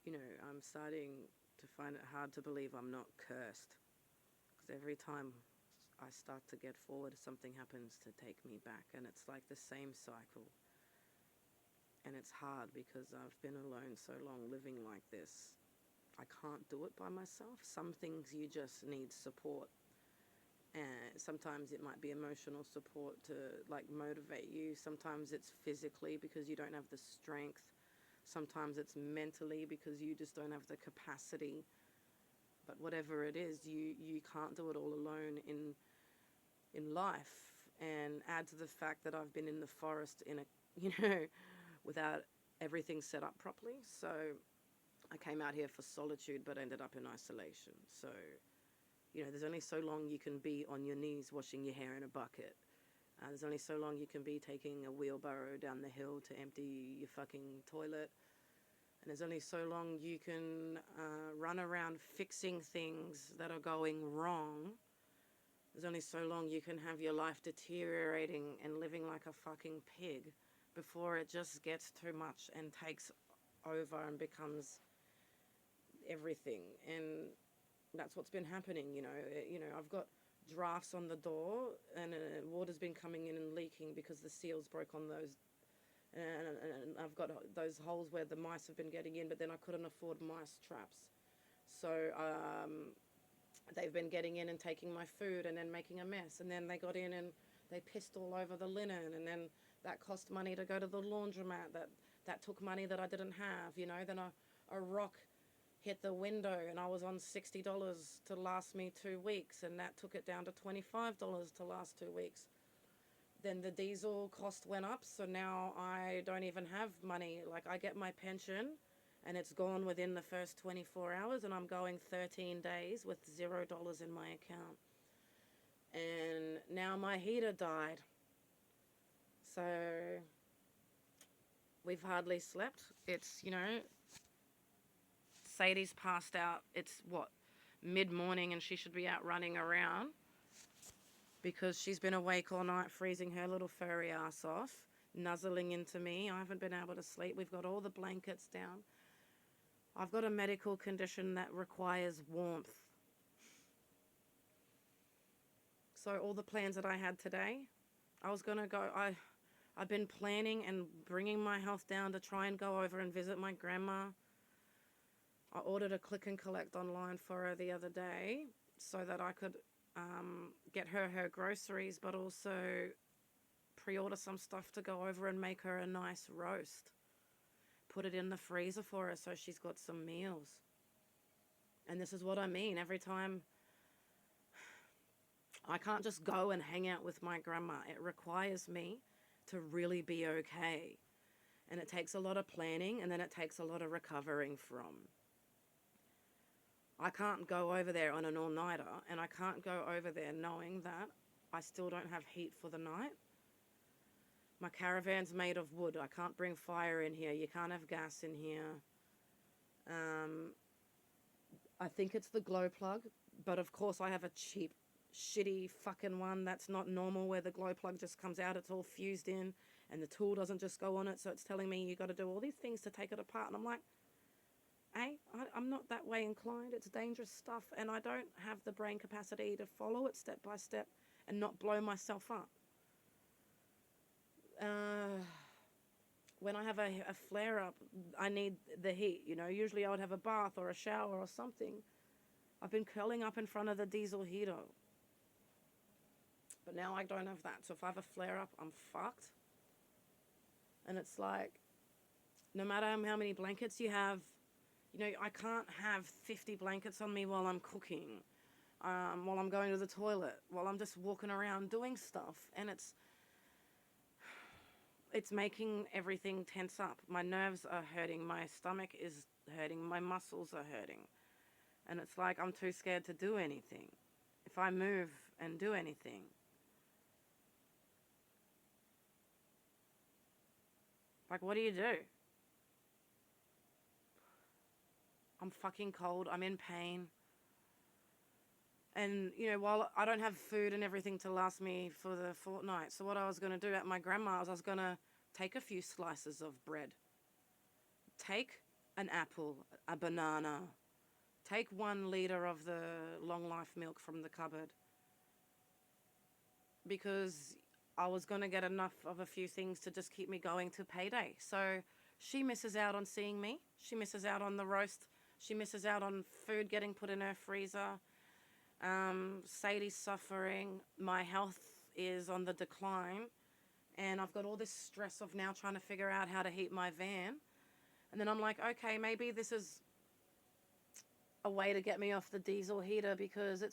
I'm starting to find it hard to believe I'm not cursed. Because every time I start to get forward, something happens to take me back. And it's like the same cycle. And it's hard because I've been alone so long living like this. I can't do it by myself. Some things you just need support. And sometimes it might be emotional support to like motivate you. Sometimes it's physically because you don't have the strength. Sometimes it's mentally because you just don't have the capacity. But whatever it is, you can't do it all alone in life. And add to the fact that I've been in the forest in a without everything set up properly. So I came out here for solitude but ended up in isolation. So there's only so long you can be on your knees washing your hair in a bucket. There's only so long you can be taking a wheelbarrow down the hill to empty your fucking toilet. And there's only so long you can run around fixing things that are going wrong. There's only so long you can have your life deteriorating and living like a fucking pig before it just gets too much and takes over and becomes everything. And that's what's been happening. I've got drafts on the door and water's been coming in and leaking because the seals broke on those, and I've got those holes where the mice have been getting in, but then I couldn't afford mice traps, so they've been getting in and taking my food and then making a mess, and then they got in and they pissed all over the linen, and then that cost money to go to the laundromat, that took money that I didn't have. Then a rock hit the window and I was on $60 to last me 2 weeks, and that took it down to $25 to last 2 weeks. Then the diesel cost went up, so now I don't even have money. Like, I get my pension and it's gone within the first 24 hours, and I'm going 13 days with $0 in my account. And now my heater died. So we've hardly slept. It's, Sadie's passed out. It's mid-morning, and she should be out running around because she's been awake all night freezing her little furry ass off, nuzzling into me. I haven't been able to sleep. We've got all the blankets down. I've got a medical condition that requires warmth. So all the plans that I had today, I was going to go, I've been planning and bringing my health down to try and go over and visit my grandma. I ordered a click and collect online for her the other day so that I could get her groceries, but also pre-order some stuff to go over and make her a nice roast. Put it in the freezer for her so she's got some meals. And this is what I mean. Every time, I can't just go and hang out with my grandma. It requires me to really be okay. And it takes a lot of planning, and then it takes a lot of recovering from. I can't go over there on an all-nighter, and I can't go over there knowing that I still don't have heat for the night. My caravan's made of wood. I can't bring fire in here. You can't have gas in here. I think it's the glow plug, but of course I have a cheap, shitty fucking one that's not normal, where the glow plug just comes out, it's all fused in, and the tool doesn't just go on it, so it's telling me you got to do all these things to take it apart. And I'm like, I'm not that way inclined. It's dangerous stuff, and I don't have the brain capacity to follow it step by step and not blow myself up. When I have a flare-up, I need the heat. Usually I would have a bath or a shower or something. I've been curling up in front of the diesel heater. But now I don't have that. So if I have a flare-up, I'm fucked. And it's like, no matter how many blankets you have, I can't have 50 blankets on me while I'm cooking, while I'm going to the toilet, while I'm just walking around doing stuff. And it's making everything tense up. My nerves are hurting. My stomach is hurting. My muscles are hurting. And it's like I'm too scared to do anything. If I move and do anything, like, what do you do? I'm fucking cold. I'm in pain. And, while I don't have food and everything to last me for the fortnight, so what I was going to do at my grandma's, I was going to take a few slices of bread, take an apple, a banana. Take 1 liter of the long life milk from the cupboard, because I was going to get enough of a few things to just keep me going to payday. So she misses out on seeing me. She misses out on the roast. She misses out on food getting put in her freezer. Sadie's suffering. My health is on the decline. And I've got all this stress of now trying to figure out how to heat my van. And then I'm like, okay, maybe this is a way to get me off the diesel heater, because it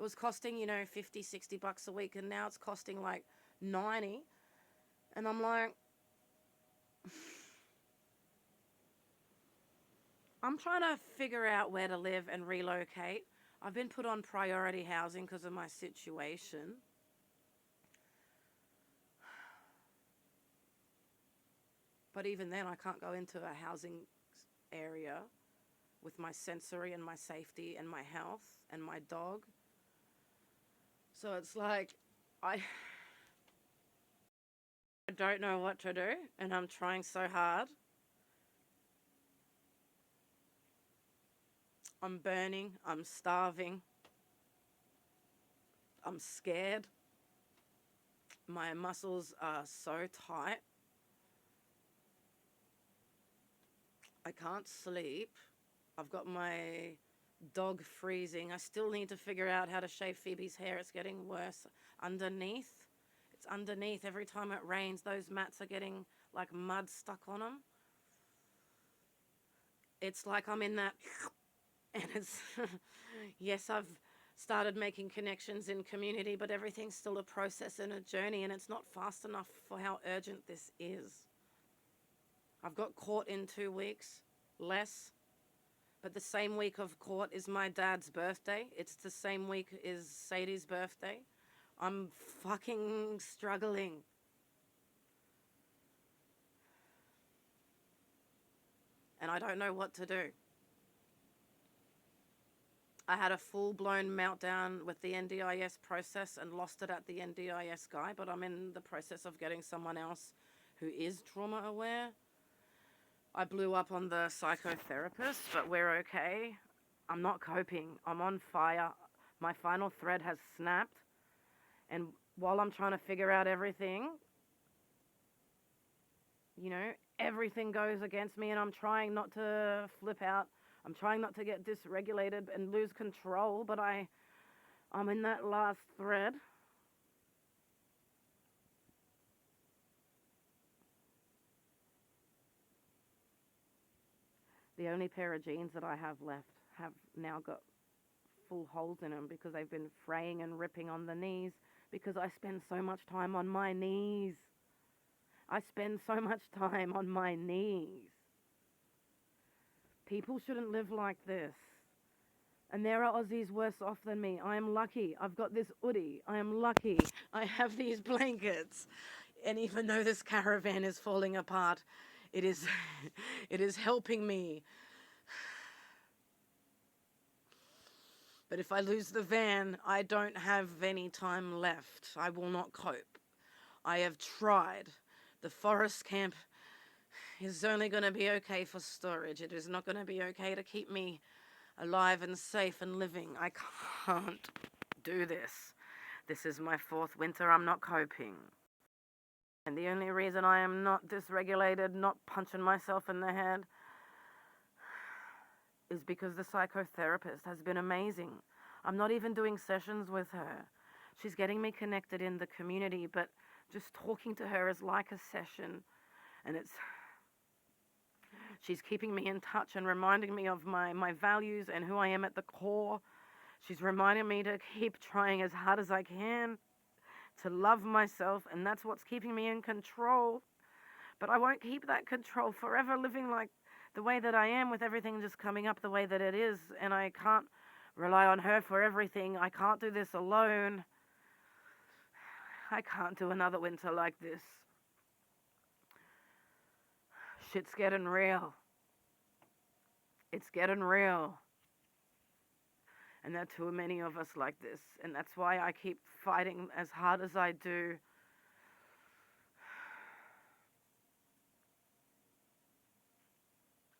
was costing, $50-$60 a week, and now it's costing like 90. And I'm like, I'm trying to figure out where to live and relocate. I've been put on priority housing because of my situation. But even then, I can't go into a housing area with my sensory and my safety and my health and my dog. So it's like, I don't know what to do, and I'm trying so hard. I'm burning, I'm starving, I'm scared. My muscles are so tight. I can't sleep. I've got my dog freezing. I still need to figure out how to shave Phoebe's hair. It's getting worse underneath. It's underneath. Every time it rains, those mats are getting like mud stuck on them. It's like I'm in that, and it's, yes, I've started making connections in community, but everything's still a process and a journey, and it's not fast enough for how urgent this is. I've got court in 2 weeks, less. But the same week of court is my dad's birthday. It's the same week as Sadie's birthday. I'm fucking struggling. And I don't know what to do. I had a full-blown meltdown with the NDIS process and lost it at the NDIS guy, but I'm in the process of getting someone else who is trauma aware. I blew up on the psychotherapist, but we're okay. I'm not coping. I'm on fire. My final thread has snapped. And while I'm trying to figure out everything, everything goes against me, and I'm trying not to flip out. I'm trying not to get dysregulated and lose control, but I'm in that last thread. The only pair of jeans that I have left have now got full holes in them because they've been fraying and ripping on the knees, because I spend so much time on my knees. I spend so much time on my knees. People shouldn't live like this. And there are Aussies worse off than me. I am lucky. I've got this hoodie. I am lucky. I have these blankets. And even though this caravan is falling apart, it is helping me. But if I lose the van, I don't have any time left. I will not cope. I have tried. The forest camp is only going to be okay for storage. It is not going to be okay to keep me alive and safe and living. I can't do this. This is my 4th winter. I'm not coping. And the only reason I am not dysregulated, not punching myself in the head, is because the psychotherapist has been amazing. I'm not even doing sessions with her. She's getting me connected in the community, but just talking to her is like a session. And she's keeping me in touch and reminding me of my values and who I am at the core. She's reminding me to keep trying as hard as I can to love myself, and that's what's keeping me in control. But I won't keep that control forever, living like the way that I am, with everything just coming up the way that it is, and I can't rely on her for everything. I can't do this alone. I can't do another winter like this. Shit's getting real. It's getting real. And there are too many of us like this, and that's why I keep fighting as hard as I do.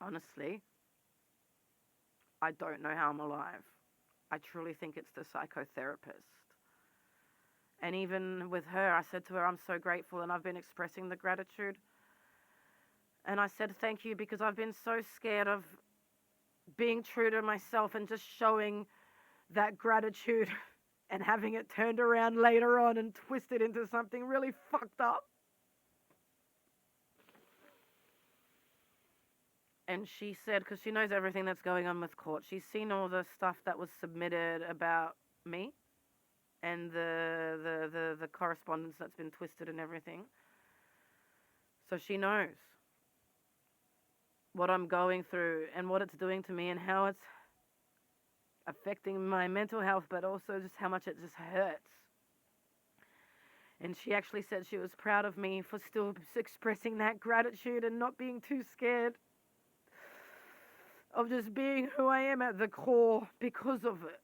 Honestly, I don't know how I'm alive. I truly think it's the psychotherapist. And even with her, I said to her, I'm so grateful, and I've been expressing the gratitude. And I said, thank you, because I've been so scared of being true to myself and just showing that gratitude and having it turned around later on and twisted into something really fucked up. And she said, because she knows everything that's going on with court, she's seen all the stuff that was submitted about me and the correspondence that's been twisted and everything. So she knows what I'm going through and what it's doing to me and how it's affecting my mental health, but also just how much it just hurts. And she actually said she was proud of me for still expressing that gratitude and not being too scared of just being who I am at the core because of it.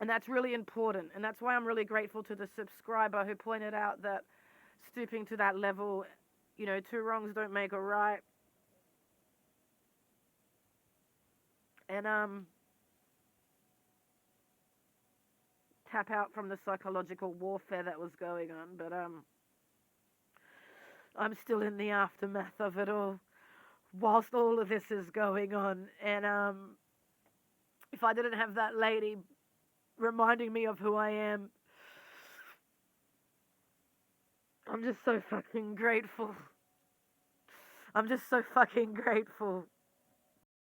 And that's really important. And that's why I'm really grateful to the subscriber who pointed out that stooping to that level, two wrongs don't make a right. And tap out from the psychological warfare that was going on. But I'm still in the aftermath of it all whilst all of this is going on. And if I didn't have that lady reminding me of who I am, I'm just so fucking grateful. I'm just so fucking grateful.